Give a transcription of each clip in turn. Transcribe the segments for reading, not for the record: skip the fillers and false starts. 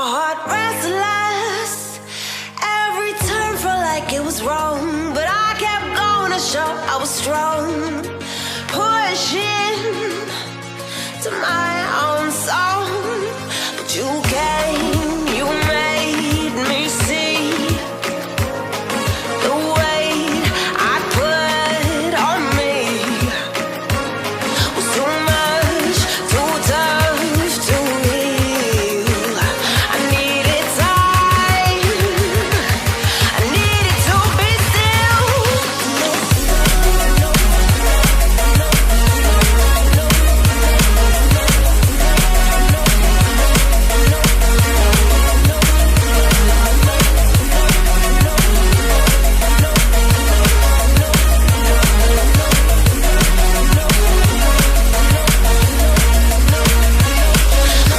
heart restless. Every turn felt like it was wrong, but I kept going to show I was strong. Pushing to my own song, but you came, you made me see the weight I put on me was too much, too tough to heal. I needed time, I needed to be still.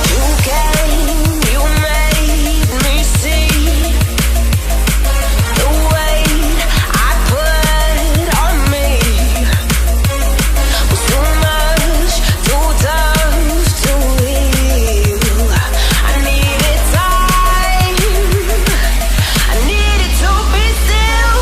You came, you made me see the weight I put on me was too much, too tough to heal. I needed time, I needed to be still.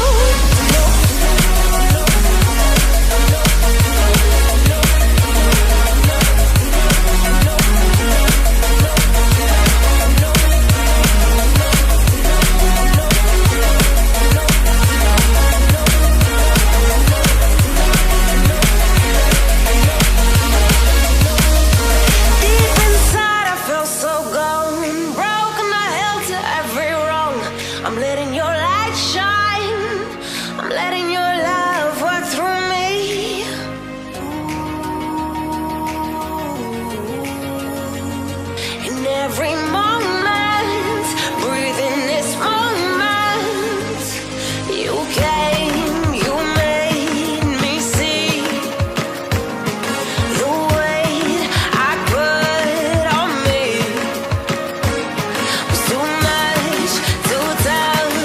Deep inside I felt so gone, broken, I held to every wrong. I'm letting your light shine, I'm letting your love work through me. In every moment, breathe in this moment. You came, you made me see the weight I put on me was too much, too tough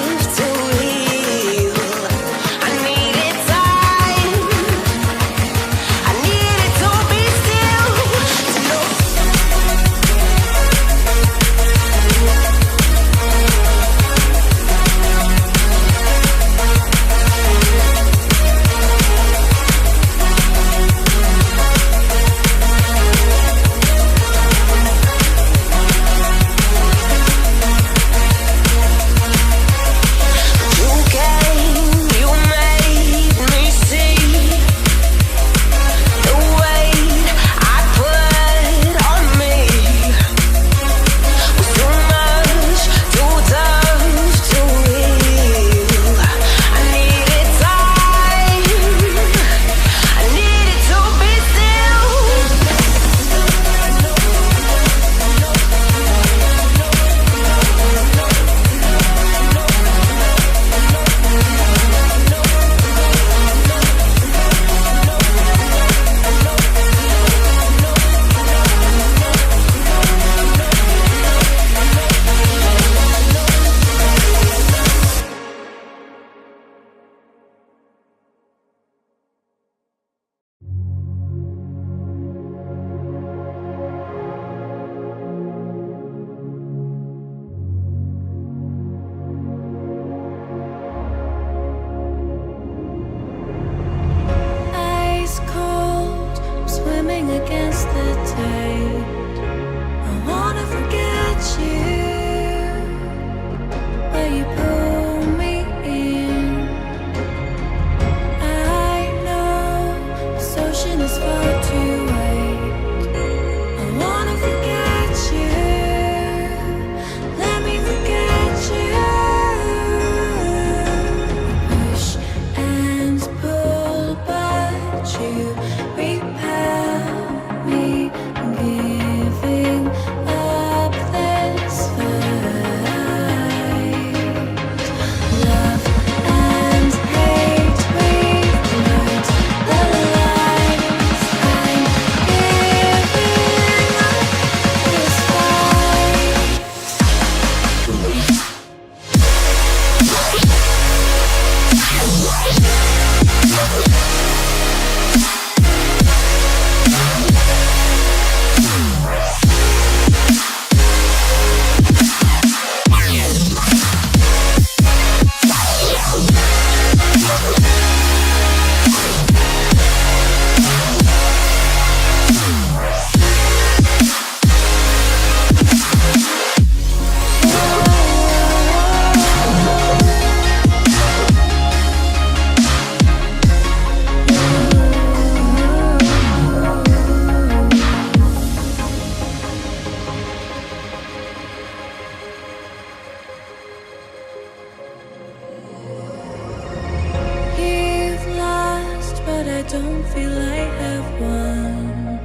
don't feel I have one.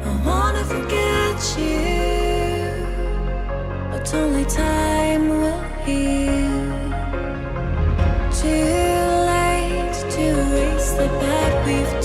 I wanna forget you, but only time will heal. Too late to erase the bad we've done.